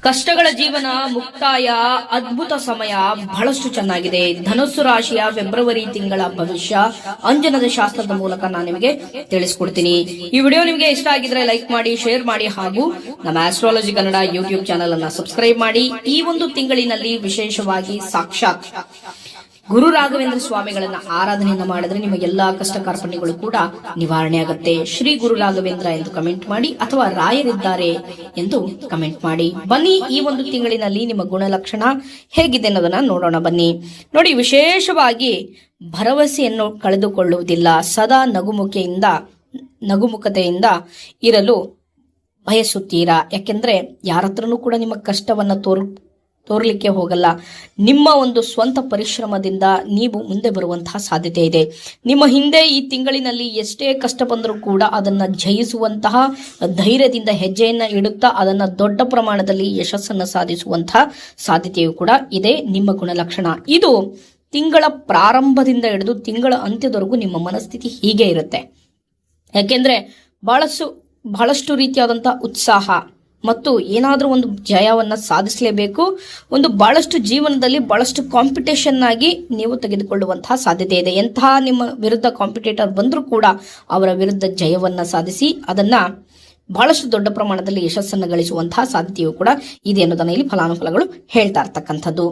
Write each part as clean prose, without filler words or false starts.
ಕಷ್ಟಗಳ ಜೀವನ ಮುಕ್ತಾಯ ಅದ್ಭುತ ಸಮಯ ಬಹಳಷ್ಟು ಚೆನ್ನಾಗಿದೆ. ಧನುಸ್ಸು ರಾಶಿಯ ಫೆಬ್ರವರಿ ತಿಂಗಳ ಭವಿಷ್ಯ ಅಂಜನದ ಶಾಸ್ತ್ರದ ಮೂಲಕ ನಾನು ನಿಮಗೆ ತಿಳಿಸ್ಕೊಡ್ತೀನಿ. ಈ ವಿಡಿಯೋ ನಿಮಗೆ ಇಷ್ಟ ಆಗಿದ್ರೆ ಲೈಕ್ ಮಾಡಿ, ಶೇರ್ ಮಾಡಿ ಹಾಗೂ ನಮ್ಮ ಆಸ್ಟ್ರಾಲಜಿ ಕನ್ನಡ ಯೂಟ್ಯೂಬ್ ಚಾನೆಲ್ ಅನ್ನ ಸಬ್ಸ್ಕ್ರೈಬ್ ಮಾಡಿ. ಈ ಒಂದು ತಿಂಗಳಿನಲ್ಲಿ ವಿಶೇಷವಾಗಿ ಸಾಕ್ಷಾತ್ ಗುರು ರಾಘವೇಂದ್ರ ಸ್ವಾಮಿಗಳನ್ನ ಆರಾಧನೆಯನ್ನ ಮಾಡಿದ್ರೆ ನಿಮ್ಮ ಎಲ್ಲಾ ಕಷ್ಟ ಕಾರ್ಪಣ್ಯಗಳು ಕೂಡ ನಿವಾರಣೆ ಆಗುತ್ತೆ. ಶ್ರೀ ಗುರು ರಾಘವೇಂದ್ರ ಎಂದು ಕಮೆಂಟ್ ಮಾಡಿ ಅಥವಾ ರಾಯರಿದ್ದಾರೆ ಎಂದು ಕಮೆಂಟ್ ಮಾಡಿ. ಬನ್ನಿ, ಈ ಒಂದು ತಿಂಗಳಿನಲ್ಲಿ ನಿಮ್ಮ ಗುಣಲಕ್ಷಣ ಹೇಗಿದೆ ಅನ್ನೋದನ್ನ ನೋಡೋಣ. ಬನ್ನಿ ನೋಡಿ, ವಿಶೇಷವಾಗಿ ಭರವಸೆಯನ್ನು ಕಳೆದುಕೊಳ್ಳುವುದಿಲ್ಲ. ಸದಾ ನಗುಮುಖತೆಯಿಂದ ಇರಲು ಬಯಸುತ್ತೀರಾ. ಯಾಕೆಂದ್ರೆ ಯಾರತ್ರನೂ ಕೂಡ ನಿಮ್ಮ ಕಷ್ಟವನ್ನ ತೋರ್ಲಿಕ್ಕೆ ಹೋಗಲ್ಲ. ನಿಮ್ಮ ಒಂದು ಸ್ವಂತ ಪರಿಶ್ರಮದಿಂದ ನೀವು ಮುಂದೆ ಬರುವಂತಹ ಸಾಧ್ಯತೆ ಇದೆ. ನಿಮ್ಮ ಹಿಂದೆ ಈ ತಿಂಗಳಿನಲ್ಲಿ ಎಷ್ಟೇ ಕಷ್ಟ ಬಂದರೂ ಕೂಡ ಅದನ್ನ ಜಯಿಸುವಂತಹ ಧೈರ್ಯದಿಂದ ಹೆಜ್ಜೆಯನ್ನ ಇಡುತ್ತಾ ಅದನ್ನ ದೊಡ್ಡ ಪ್ರಮಾಣದಲ್ಲಿ ಯಶಸ್ಸನ್ನು ಸಾಧಿಸುವಂತಹ ಸಾಧ್ಯತೆಯೂ ಕೂಡ ಇದೆ. ನಿಮ್ಮ ಗುಣಲಕ್ಷಣ ಇದು ತಿಂಗಳ ಪ್ರಾರಂಭದಿಂದ ಹಿಡಿದು ತಿಂಗಳ ಅಂತ್ಯದವರೆಗೂ ನಿಮ್ಮ ಮನಸ್ಥಿತಿ ಹೀಗೆ ಇರುತ್ತೆ. ಯಾಕೆಂದ್ರೆ ಬಹಳಷ್ಟು ರೀತಿಯಾದಂತಹ ಉತ್ಸಾಹ ಮತ್ತು ಏನಾದರೂ ಒಂದು ಜಯವನ್ನ ಸಾಧಿಸಲೇಬೇಕು. ಬಹಳಷ್ಟು ಜೀವನದಲ್ಲಿ ಬಹಳಷ್ಟು ಕಾಂಪಿಟೇಷನ್ ಆಗಿ ನೀವು ತೆಗೆದುಕೊಳ್ಳುವಂತಹ ಸಾಧ್ಯತೆ ಇದೆ. ಎಂತಹ ನಿಮ್ಮ ವಿರುದ್ಧ ಕಾಂಪಿಟೇಟರ್ ಬಂದರೂ ಕೂಡ ಅವರ ವಿರುದ್ಧ ಜಯವನ್ನ ಸಾಧಿಸಿ ಅದನ್ನ ಬಹಳಷ್ಟು ದೊಡ್ಡ ಪ್ರಮಾಣದಲ್ಲಿ ಯಶಸ್ಸನ್ನು ಗಳಿಸುವಂತಹ ಸಾಧ್ಯತೆಯೂ ಕೂಡ ಇದೆ ಅನ್ನೋದನ್ನ ಇಲ್ಲಿ ಫಲಾನುಫಲಗಳು ಹೇಳ್ತಾ ಇರ್ತಕ್ಕಂಥದ್ದು.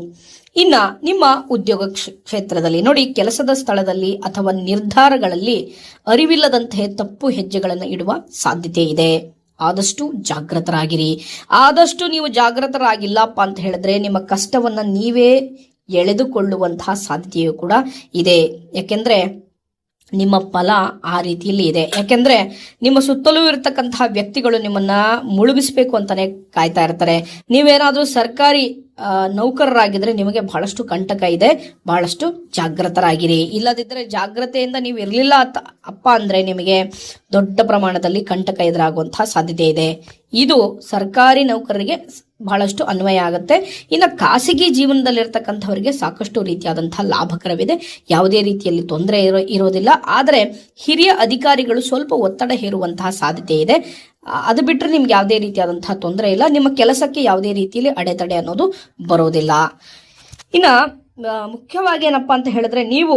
ಇನ್ನ ನಿಮ್ಮ ಉದ್ಯೋಗ ಕ್ಷೇತ್ರದಲ್ಲಿ ನೋಡಿ, ಕೆಲಸದ ಸ್ಥಳದಲ್ಲಿ ಅಥವಾ ನಿರ್ಧಾರಗಳಲ್ಲಿ ಅರಿವಿಲ್ಲದಂತೆ ತಪ್ಪು ಹೆಜ್ಜೆಗಳನ್ನು ಇಡುವ ಸಾಧ್ಯತೆ ಇದೆ. ಆದಷ್ಟು ಜಾಗೃತರಾಗಿರಿ. ಆದಷ್ಟು ನೀವು ಜಾಗೃತರಾಗಿಲ್ಲಪ್ಪ ಅಂತ ಹೇಳಿದ್ರೆ ನಿಮ್ಮ ಕಷ್ಟವನ್ನ ನೀವೇ ಎಳೆದುಕೊಳ್ಳುವಂತಹ ಸಾಧ್ಯತೆಯೂ ಕೂಡ ಇದೆ. ಯಾಕೆಂದ್ರೆ ನಿಮ್ಮ ಫಲ ಆ ರೀತಿಯಲ್ಲಿ ಇದೆ. ಯಾಕೆಂದ್ರೆ ನಿಮ್ಮ ಸುತ್ತಲೂ ಇರತಕ್ಕಂತಹ ವ್ಯಕ್ತಿಗಳು ನಿಮ್ಮನ್ನ ಮುಳುಗಿಸ್ಬೇಕು ಅಂತಾನೆ ಕಾಯ್ತಾ ಇರ್ತಾರೆ. ನೀವೇನಾದ್ರೂ ಸರ್ಕಾರಿ ನೌಕರರಾಗಿದ್ರೆ ನಿಮಗೆ ಬಹಳಷ್ಟು ಕಂಟಕ ಇದೆ. ಬಹಳಷ್ಟು ಜಾಗೃತರಾಗಿರಿ. ಇಲ್ಲದಿದ್ದರೆ ಜಾಗ್ರತೆಯಿಂದ ನೀವು ಇರಲಿಲ್ಲ ಅಪ್ಪ ಅಂದ್ರೆ ನಿಮಗೆ ದೊಡ್ಡ ಪ್ರಮಾಣದಲ್ಲಿ ಕಂಟಕ ಎದುರಾಗುವಂತಹ ಸಾಧ್ಯತೆ ಇದೆ. ಇದು ಸರ್ಕಾರಿ ನೌಕರರಿಗೆ ಬಹಳಷ್ಟು ಅನ್ವಯ ಆಗುತ್ತೆ. ಇನ್ನು ಖಾಸಗಿ ಜೀವನದಲ್ಲಿರ್ತಕ್ಕಂಥವರಿಗೆ ಸಾಕಷ್ಟು ರೀತಿಯಾದಂತಹ ಲಾಭಕರವಿದೆ. ಯಾವುದೇ ರೀತಿಯಲ್ಲಿ ತೊಂದರೆ ಇರೋದಿಲ್ಲ. ಆದರೆ ಹಿರಿಯ ಅಧಿಕಾರಿಗಳು ಸ್ವಲ್ಪ ಒತ್ತಡ ಹೇರುವಂತಹ ಸಾಧ್ಯತೆ ಇದೆ. ಅದು ಬಿಟ್ಟರೆ ನಿಮ್ಗೆ ಯಾವುದೇ ರೀತಿಯಾದಂತಹ ತೊಂದರೆ ಇಲ್ಲ. ನಿಮ್ಮ ಕೆಲಸಕ್ಕೆ ಯಾವುದೇ ರೀತಿಯಲ್ಲಿ ಅಡೆತಡೆ ಅನ್ನೋದು ಬರೋದಿಲ್ಲ. ಇನ್ನ ಮುಖ್ಯವಾಗಿ ಏನಪ್ಪಾ ಅಂತ ಹೇಳಿದ್ರೆ, ನೀವು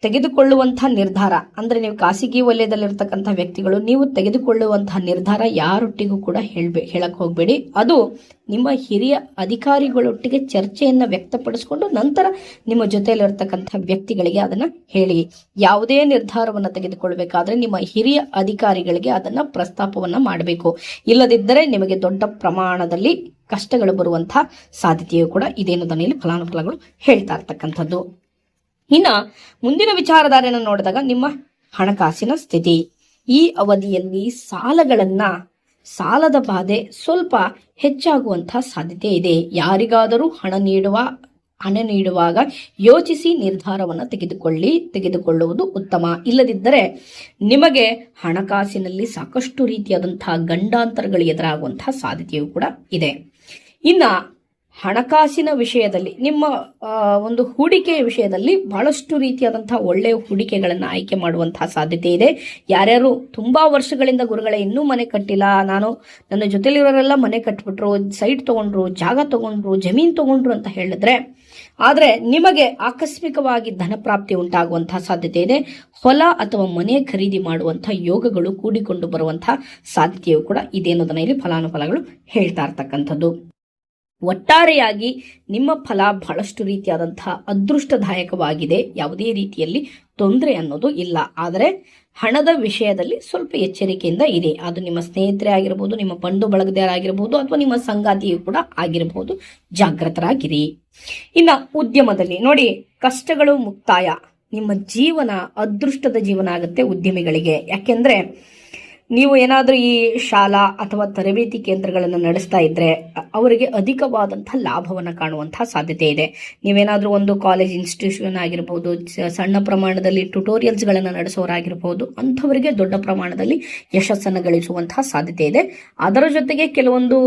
ತೆಗೆದುಕೊಳ್ಳುವಂತಹ ನಿರ್ಧಾರ ಅಂದ್ರೆ ನೀವು ಖಾಸಗಿ ವಲಯದಲ್ಲಿರ್ತಕ್ಕಂಥ ವ್ಯಕ್ತಿಗಳು ನೀವು ತೆಗೆದುಕೊಳ್ಳುವಂತಹ ನಿರ್ಧಾರ ಯಾರೊಟ್ಟಿಗೂ ಕೂಡ ಹೇಳಕ್ ಹೋಗ್ಬೇಡಿ. ಅದು ನಿಮ್ಮ ಹಿರಿಯ ಅಧಿಕಾರಿಗಳೊಟ್ಟಿಗೆ ಚರ್ಚೆಯನ್ನ ವ್ಯಕ್ತಪಡಿಸಿಕೊಂಡು ನಂತರ ನಿಮ್ಮ ಜೊತೆಯಲ್ಲಿರ್ತಕ್ಕಂಥ ವ್ಯಕ್ತಿಗಳಿಗೆ ಅದನ್ನ ಹೇಳಿ. ಯಾವುದೇ ನಿರ್ಧಾರವನ್ನ ತೆಗೆದುಕೊಳ್ಬೇಕಾದ್ರೆ ನಿಮ್ಮ ಹಿರಿಯ ಅಧಿಕಾರಿಗಳಿಗೆ ಅದನ್ನ ಪ್ರಸ್ತಾಪವನ್ನ ಮಾಡಬೇಕು. ಇಲ್ಲದಿದ್ದರೆ ನಿಮಗೆ ದೊಡ್ಡ ಪ್ರಮಾಣದಲ್ಲಿ ಕಷ್ಟಗಳು ಬರುವಂತಹ ಸಾಧ್ಯತೆಯೂ ಕೂಡ ಇದೆ ಅನ್ನೋದನ್ನ ಇಲ್ಲಿ ಫಲಾನುಫಲಗಳು ಹೇಳ್ತಾ ಇರ್ತಕ್ಕಂಥದ್ದು. ಇನ್ನ ಮುಂದಿನ ವಿಚಾರಧಾರೆಯನ್ನು ನೋಡಿದಾಗ ನಿಮ್ಮ ಹಣಕಾಸಿನ ಸ್ಥಿತಿ ಈ ಅವಧಿಯಲ್ಲಿ ಸಾಲದ ಬಾಧೆ ಸ್ವಲ್ಪ ಹೆಚ್ಚಾಗುವಂತಹ ಸಾಧ್ಯತೆ ಇದೆ. ಯಾರಿಗಾದರೂ ಹಣ ನೀಡುವಾಗ ಯೋಚಿಸಿ ನಿರ್ಧಾರವನ್ನು ತೆಗೆದುಕೊಳ್ಳುವುದು ಉತ್ತಮ. ಇಲ್ಲದಿದ್ದರೆ ನಿಮಗೆ ಹಣಕಾಸಿನಲ್ಲಿ ಸಾಕಷ್ಟು ರೀತಿಯಾದಂತಹ ಗಂಡಾಂತರಗಳು ಎದುರಾಗುವಂತಹ ಸಾಧ್ಯತೆಯೂ ಕೂಡ ಇದೆ. ಇನ್ನ ಹಣಕಾಸಿನ ವಿಷಯದಲ್ಲಿ ನಿಮ್ಮ ಒಂದು ಹೂಡಿಕೆಯ ವಿಷಯದಲ್ಲಿ ಬಹಳಷ್ಟು ರೀತಿಯಾದಂತಹ ಒಳ್ಳೆಯ ಹೂಡಿಕೆಗಳನ್ನು ಆಯ್ಕೆ ಮಾಡುವಂತಹ ಸಾಧ್ಯತೆ ಇದೆ. ಯಾರ್ಯಾರು ತುಂಬಾ ವರ್ಷಗಳಿಂದ ಗುರುಗಳೇ ಇನ್ನೂ ಮನೆ ಕಟ್ಟಿಲ್ಲ, ನನ್ನ ಜೊತೆಲಿರೋರೆಲ್ಲ ಮನೆ ಕಟ್ಬಿಟ್ರು, ಸೈಟ್ ತಗೊಂಡ್ರು, ಜಾಗ ತಗೊಂಡ್ರು, ಜಮೀನ್ ತಗೊಂಡ್ರು ಅಂತ ಹೇಳಿದ್ರೆ, ಆದ್ರೆ ನಿಮಗೆ ಆಕಸ್ಮಿಕವಾಗಿ ಧನ ಪ್ರಾಪ್ತಿ ಉಂಟಾಗುವಂತಹ ಸಾಧ್ಯತೆ ಇದೆ. ಹೊಲ ಅಥವಾ ಮನೆ ಖರೀದಿ ಮಾಡುವಂತಹ ಯೋಗಗಳು ಕೂಡಿಕೊಂಡು ಬರುವಂತಹ ಸಾಧ್ಯತೆಯೂ ಕೂಡ ಇದೆ ಅನ್ನೋದನ್ನ ಇಲ್ಲಿ ಫಲಾನುಫಲಗಳು ಹೇಳ್ತಾ ಇರ್ತಕ್ಕಂಥದ್ದು. ಒಟ್ಟಾರೆಯಾಗಿ ನಿಮ್ಮ ಫಲ ಬಹಳಷ್ಟು ರೀತಿಯಾದಂತಹ ಅದೃಷ್ಟದಾಯಕವಾಗಿದೆ. ಯಾವುದೇ ರೀತಿಯಲ್ಲಿ ತೊಂದರೆ ಅನ್ನೋದು ಇಲ್ಲ. ಆದರೆ ಹಣದ ವಿಷಯದಲ್ಲಿ ಸ್ವಲ್ಪ ಎಚ್ಚರಿಕೆಯಿಂದ ಇದೆ. ಅದು ನಿಮ್ಮ ಸ್ನೇಹಿತರೇ ಆಗಿರಬಹುದು, ನಿಮ್ಮ ಬಂಧು ಬಳಗದವರಾಗಿರಬಹುದು, ಅಥವಾ ನಿಮ್ಮ ಸಂಗಾತಿಯೂ ಕೂಡ ಆಗಿರಬಹುದು. ಜಾಗೃತರಾಗಿರಿ. ಇನ್ನ ಉದ್ಯಮದಲ್ಲಿ ನೋಡಿ, ಕಷ್ಟಗಳು ಮುಕ್ತಾಯ. ನಿಮ್ಮ ಜೀವನ ಅದೃಷ್ಟದ ಜೀವನ ಆಗುತ್ತೆ ಉದ್ಯಮಿಗಳಿಗೆ. ಯಾಕೆಂದ್ರೆ ನೀವು ಏನಾದರೂ ಈ ಶಾಲಾ ಅಥವಾ ತರಬೇತಿ ಕೇಂದ್ರಗಳನ್ನು ನಡೆಸ್ತಾ ಇದ್ರೆ ಅವರಿಗೆ ಅಧಿಕವಾದಂತಹ ಲಾಭವನ್ನು ಕಾಣುವಂತಹ ಸಾಧ್ಯತೆ ಇದೆ. ನೀವೇನಾದರೂ ಒಂದು ಕಾಲೇಜ್ ಇನ್ಸ್ಟಿಟ್ಯೂಷನ್ ಆಗಿರಬಹುದು, ಸಣ್ಣ ಪ್ರಮಾಣದಲ್ಲಿ ಟ್ಯುಟೋರಿಯಲ್ಸ್ಗಳನ್ನು ನಡೆಸೋರಾಗಿರಬಹುದು, ಅಂಥವರಿಗೆ ದೊಡ್ಡ ಪ್ರಮಾಣದಲ್ಲಿ ಯಶಸ್ಸನ್ನು ಗಳಿಸುವಂತಹ ಸಾಧ್ಯತೆ ಇದೆ. ಅದರ ಜೊತೆಗೆ ಕೆಲವೊಂದು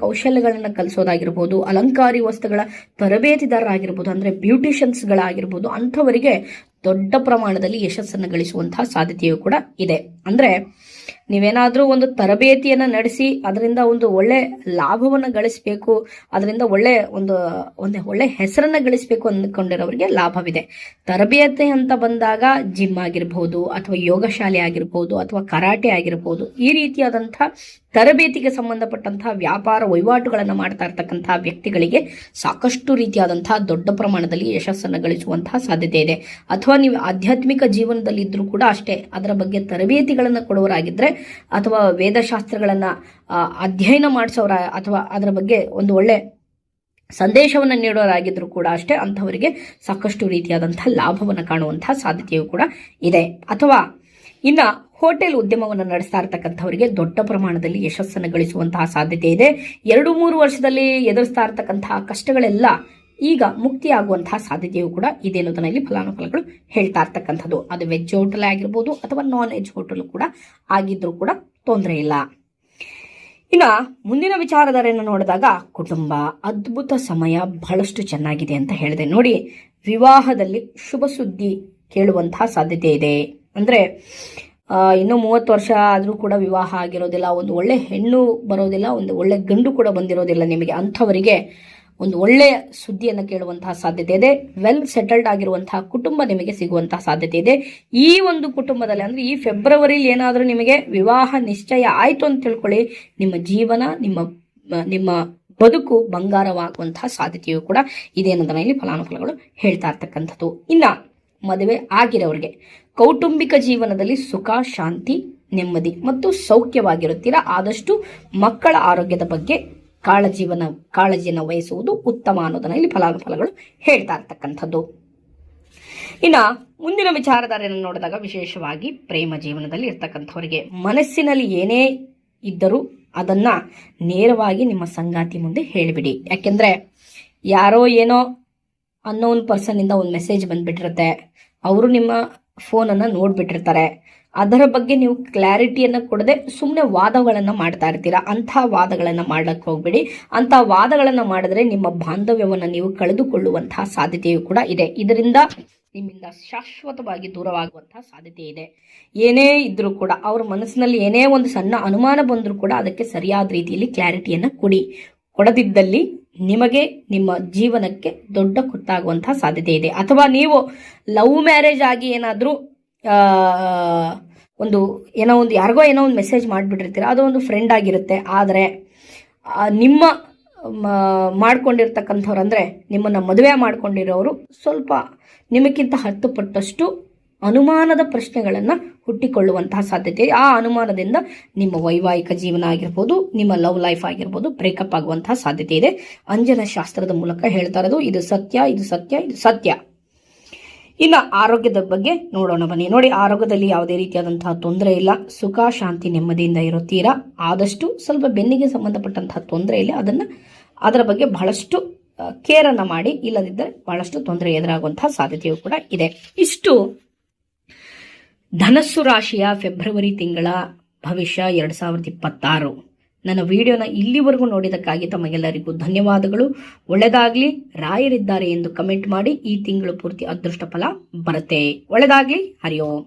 ಕೌಶಲ್ಯಗಳನ್ನು ಕಲಿಸೋದಾಗಿರ್ಬೋದು, ಅಲಂಕಾರಿ ವಸ್ತುಗಳ ತರಬೇತಿದಾರರಾಗಿರ್ಬೋದು, ಅಂದ್ರೆ ಬ್ಯೂಟಿಷಿಯನ್ಸ್ಗಳಾಗಿರ್ಬೋದು, ಅಂಥವರಿಗೆ ದೊಡ್ಡ ಪ್ರಮಾಣದಲ್ಲಿ ಯಶಸ್ಸನ್ನು ಗಳಿಸುವಂತಹ ಸಾಧ್ಯತೆಯೂ ಕೂಡ ಇದೆ. ಅಂದ್ರೆ ನೀವೇನಾದ್ರೂ ಒಂದು ತರಬೇತಿಯನ್ನ ನಡೆಸಿ ಅದರಿಂದ ಒಂದು ಒಳ್ಳೆ ಲಾಭವನ್ನ ಗಳಿಸಬೇಕು, ಅದರಿಂದ ಒಳ್ಳೆ ಹೆಸರನ್ನ ಗಳಿಸಬೇಕು ಅಂದ್ಕೊಂಡಿರೋರಿಗೆ ಲಾಭವಿದೆ. ತರಬೇತಿ ಅಂತ ಬಂದಾಗ ಜಿಮ್ ಆಗಿರ್ಬೋದು ಅಥವಾ ಯೋಗ ಶಾಲೆ ಆಗಿರ್ಬೋದು ಅಥವಾ ಕರಾಟೆ ಆಗಿರ್ಬೋದು, ಈ ರೀತಿಯಾದಂತಹ ತರಬೇತಿಗೆ ಸಂಬಂಧಪಟ್ಟಂತಹ ವ್ಯಾಪಾರ ವಹಿವಾಟುಗಳನ್ನು ಮಾಡ್ತಾ ಇರ್ತಕ್ಕಂತಹ ವ್ಯಕ್ತಿಗಳಿಗೆ ಸಾಕಷ್ಟು ರೀತಿಯಾದಂತಹ ದೊಡ್ಡ ಪ್ರಮಾಣದಲ್ಲಿ ಯಶಸ್ಸನ್ನು ಗಳಿಸುವಂತಹ ಸಾಧ್ಯತೆ ಇದೆ. ಅಥವಾ ನೀವು ಆಧ್ಯಾತ್ಮಿಕ ಜೀವನದಲ್ಲಿ ಇದ್ರೂ ಕೂಡ ಅಷ್ಟೇ, ಅದರ ಬಗ್ಗೆ ತರಬೇತಿಗಳನ್ನು ಕೊಡುವರಾಗಿದ್ರೆ ಅಥವಾ ವೇದಶಾಸ್ತ್ರಗಳನ್ನ ಅಧ್ಯಯನ ಮಾಡಿಸೋರ ಅಥವಾ ಅದರ ಬಗ್ಗೆ ಒಂದು ಒಳ್ಳೆ ಸಂದೇಶವನ್ನು ನೀಡೋರಾಗಿದ್ರು ಕೂಡ ಅಷ್ಟೇ, ಅಂತಹವರಿಗೆ ಸಾಕಷ್ಟು ರೀತಿಯಾದಂತಹ ಲಾಭವನ್ನು ಕಾಣುವಂತಹ ಸಾಧ್ಯತೆಯೂ ಕೂಡ ಇದೆ. ಅಥವಾ ಇನ್ನ ಹೋಟೆಲ್ ಉದ್ಯಮವನ್ನು ನಡೆಸ್ತಾ ಇರ್ತಕ್ಕಂಥವರಿಗೆ ದೊಡ್ಡ ಪ್ರಮಾಣದಲ್ಲಿ ಯಶಸ್ಸನ್ನು ಗಳಿಸುವಂತಹ ಸಾಧ್ಯತೆ ಇದೆ. 2-3 ವರ್ಷದಲ್ಲಿ ಎದುರಿಸ್ತಾ ಇರ್ತಕ್ಕಂತಹ ಕಷ್ಟಗಳೆಲ್ಲ ಈಗ ಮುಕ್ತಿಯಾಗುವಂತಹ ಸಾಧ್ಯತೆಯೂ ಕೂಡ ಇದೆ ಅನ್ನೋದನ್ನ ಇಲ್ಲಿ ಫಲಾನುಫಲಗಳು ಹೇಳ್ತಾ ಇರ್ತಕ್ಕಂಥದ್ದು. ಅದು ವೆಜ್ ಹೋಟೆಲ್ ಆಗಿರ್ಬೋದು ಅಥವಾ ನಾನ್ ವೆಜ್ ಹೋಟೆಲ್ ಕೂಡ ಆಗಿದ್ರೂ ಕೂಡ ತೊಂದರೆ ಇಲ್ಲ. ಇನ್ನ ಮುಂದಿನ ವಿಚಾರಧಾರೆಯನ್ನು ನೋಡಿದಾಗ ಕುಟುಂಬ ಅದ್ಭುತ ಸಮಯ, ಬಹಳಷ್ಟು ಚೆನ್ನಾಗಿದೆ ಅಂತ ಹೇಳಿದೆ. ನೋಡಿ, ವಿವಾಹದಲ್ಲಿ ಶುಭ ಸುದ್ದಿ ಕೇಳುವಂತಹ ಸಾಧ್ಯತೆ ಇದೆ. ಅಂದ್ರೆ ಇನ್ನೂ 30 ವರ್ಷ ಆದರೂ ಕೂಡ ವಿವಾಹ ಆಗಿರೋದಿಲ್ಲ, ಒಂದು ಒಳ್ಳೆ ಹೆಣ್ಣು ಬರೋದಿಲ್ಲ, ಒಂದು ಒಳ್ಳೆ ಗಂಡು ಕೂಡ ಬಂದಿರೋದಿಲ್ಲ ನಿಮಗೆ, ಅಂಥವರಿಗೆ ಒಂದು ಒಳ್ಳೆಯ ಸುದ್ದಿಯನ್ನು ಕೇಳುವಂತಹ ಸಾಧ್ಯತೆ ಇದೆ. ವೆಲ್ ಸೆಟಲ್ಡ್ ಆಗಿರುವಂತಹ ಕುಟುಂಬ ನಿಮಗೆ ಸಿಗುವಂತಹ ಸಾಧ್ಯತೆ ಇದೆ. ಈ ಒಂದು ಕುಟುಂಬದಲ್ಲಿ ಅಂದ್ರೆ ಈ ಫೆಬ್ರವರಿಲಿ ಏನಾದರೂ ನಿಮಗೆ ವಿವಾಹ ನಿಶ್ಚಯ ಆಯ್ತು ಅಂತ ತಿಳ್ಕೊಳ್ಳಿ, ನಿಮ್ಮ ಜೀವನ ನಿಮ್ಮ ಬದುಕು ಬಂಗಾರವಾಗುವಂತಹ ಸಾಧ್ಯತೆಯೂ ಕೂಡ ಇದೆ ಅನ್ನೋದನ್ನ ಇಲ್ಲಿ ಫಲಾನುಫಲಗಳು ಹೇಳ್ತಾ ಇರ್ತಕ್ಕಂಥದ್ದು. ಇನ್ನ ಮದುವೆ ಆಗಿರೋರಿಗೆ ಕೌಟುಂಬಿಕ ಜೀವನದಲ್ಲಿ ಸುಖ, ಶಾಂತಿ, ನೆಮ್ಮದಿ ಮತ್ತು ಸೌಖ್ಯವಾಗಿರುತ್ತೀರಾ. ಆದಷ್ಟು ಮಕ್ಕಳ ಆರೋಗ್ಯದ ಬಗ್ಗೆ ಕಾಳಜಿಯನ್ನು ವಹಿಸುವುದು ಉತ್ತಮ ಅನ್ನೋದನ್ನ ಇಲ್ಲಿ ಫಲಾನುಫಲಗಳು ಹೇಳ್ತಾ ಇರ್ತಕ್ಕಂಥದ್ದು. ಇನ್ನ ಮುಂದಿನ ವಿಚಾರಧಾರೆಯನ್ನು ನೋಡಿದಾಗ ವಿಶೇಷವಾಗಿ ಪ್ರೇಮ ಜೀವನದಲ್ಲಿ ಇರ್ತಕ್ಕಂಥವರಿಗೆ ಮನಸ್ಸಿನಲ್ಲಿ ಏನೇ ಇದ್ದರೂ ಅದನ್ನ ನೇರವಾಗಿ ನಿಮ್ಮ ಸಂಗಾತಿ ಮುಂದೆ ಹೇಳಿಬಿಡಿ. ಯಾಕೆಂದ್ರೆ ಯಾರೋ ಏನೋ ಅನ್ನೋನ್ ಪರ್ಸನ್ ಇಂದ ಒಂದು ಮೆಸೇಜ್ ಬಂದ್ಬಿಟ್ಟಿರುತ್ತೆ, ಅವರು ನಿಮ್ಮ ಫೋನನ್ನು ನೋಡ್ಬಿಟ್ಟಿರ್ತಾರೆ, ಅದರ ಬಗ್ಗೆ ನೀವು ಕ್ಲಾರಿಟಿಯನ್ನು ಕೊಡದೆ ಸುಮ್ಮನೆ ವಾದಗಳನ್ನು ಮಾಡ್ತಾ ಇರ್ತೀರಾ. ಅಂಥ ವಾದಗಳನ್ನು ಮಾಡ್ಲಿಕ್ಕೆ ಹೋಗ್ಬೇಡಿ. ಅಂಥ ವಾದಗಳನ್ನು ಮಾಡಿದ್ರೆ ನಿಮ್ಮ ಬಾಂಧವ್ಯವನ್ನು ನೀವು ಕಳೆದುಕೊಳ್ಳುವಂತಹ ಸಾಧ್ಯತೆಯೂ ಕೂಡ ಇದೆ. ಇದರಿಂದ ನಿಮ್ಮಿಂದ ಶಾಶ್ವತವಾಗಿ ದೂರವಾಗುವಂತಹ ಸಾಧ್ಯತೆ ಇದೆ. ಏನೇ ಇದ್ರೂ ಕೂಡ ಅವ್ರ ಮನಸ್ಸಿನಲ್ಲಿ ಏನೇ ಒಂದು ಸಣ್ಣ ಅನುಮಾನ ಬಂದರೂ ಕೂಡ ಅದಕ್ಕೆ ಸರಿಯಾದ ರೀತಿಯಲ್ಲಿ ಕ್ಲಾರಿಟಿಯನ್ನು ಕೊಡದಿದ್ದಲ್ಲಿ ನಿಮಗೆ ನಿಮ್ಮ ಜೀವನಕ್ಕೆ ದೊಡ್ಡ ಕುತ್ತಾಗುವಂತಹ ಸಾಧ್ಯತೆ ಇದೆ. ಅಥವಾ ನೀವು ಲವ್ ಮ್ಯಾರೇಜ್ ಆಗಿ ಏನಾದರೂ ಯಾರಿಗೋ ಏನೋ ಒಂದು ಮೆಸೇಜ್ ಮಾಡಿಬಿಟ್ಟಿರ್ತೀರ, ಅದು ಒಂದು ಫ್ರೆಂಡ್ ಆಗಿರುತ್ತೆ. ಆದರೆ ನಿಮ್ಮ ಮಾಡ್ಕೊಂಡಿರ್ತಕ್ಕಂಥವ್ರು ಅಂದರೆ ನಿಮ್ಮನ್ನು ಮದುವೆ ಮಾಡ್ಕೊಂಡಿರೋರು ಸ್ವಲ್ಪ ನಿಮಗಿಂತ 10 ಪಟ್ಟಷ್ಟು ಅನುಮಾನದ ಪ್ರಶ್ನೆಗಳನ್ನು ಹುಟ್ಟಿಕೊಳ್ಳುವಂತಹ ಸಾಧ್ಯತೆ ಇದೆ. ಆ ಅನುಮಾನದಿಂದ ನಿಮ್ಮ ವೈವಾಹಿಕ ಜೀವನ ಆಗಿರ್ಬೋದು, ನಿಮ್ಮ ಲವ್ ಲೈಫ್ ಆಗಿರ್ಬೋದು ಬ್ರೇಕಪ್ ಆಗುವಂತಹ ಸಾಧ್ಯತೆ ಇದೆ. ಅಂಜನ ಶಾಸ್ತ್ರದ ಮೂಲಕ ಹೇಳ್ತಾ ಇರೋದು ಇದು ಸತ್ಯ, ಇದು ಸತ್ಯ, ಇದು ಸತ್ಯ. ಇನ್ನು ಆರೋಗ್ಯದ ಬಗ್ಗೆ ನೋಡೋಣ ಬನ್ನಿ. ನೋಡಿ, ಆರೋಗ್ಯದಲ್ಲಿ ಯಾವುದೇ ರೀತಿಯಾದಂತಹ ತೊಂದರೆ ಇಲ್ಲ, ಸುಖ, ಶಾಂತಿ, ನೆಮ್ಮದಿಯಿಂದ ಇರುತ್ತೀರಾ. ಆದಷ್ಟು ಸ್ವಲ್ಪ ಬೆನ್ನಿಗೆ ಸಂಬಂಧಪಟ್ಟಂತಹ ತೊಂದರೆ ಇಲ್ಲ, ಅದರ ಬಗ್ಗೆ ಬಹಳಷ್ಟು ಕೇರ್ ಅನ್ನ ಮಾಡಿ, ಇಲ್ಲದಿದ್ದರೆ ಬಹಳಷ್ಟು ತೊಂದರೆ ಎದುರಾಗುವಂತಹ ಸಾಧ್ಯತೆಯೂ ಕೂಡ ಇದೆ. ಇಷ್ಟು ಧನಸ್ಸು ರಾಶಿಯ ಫೆಬ್ರವರಿ ತಿಂಗಳ ಭವಿಷ್ಯ 2026. ನನ್ನ ವಿಡಿಯೋನ ಇಲ್ಲಿವರೆಗೂ ನೋಡಿದಕ್ಕಾಗಿ ತಮಗೆಲ್ಲರಿಗೂ ಧನ್ಯವಾದಗಳು. ಒಳ್ಳೆದಾಗ್ಲಿ, ರಾಯರಿದ್ದಾರೆ ಎಂದು ಕಮೆಂಟ್ ಮಾಡಿ. ಈ ತಿಂಗಳು ಪೂರ್ತಿ ಅದೃಷ್ಟ ಫಲ ಬರುತ್ತೆ. ಒಳ್ಳೆದಾಗ್ಲಿ. ಹರಿ ಓಂ.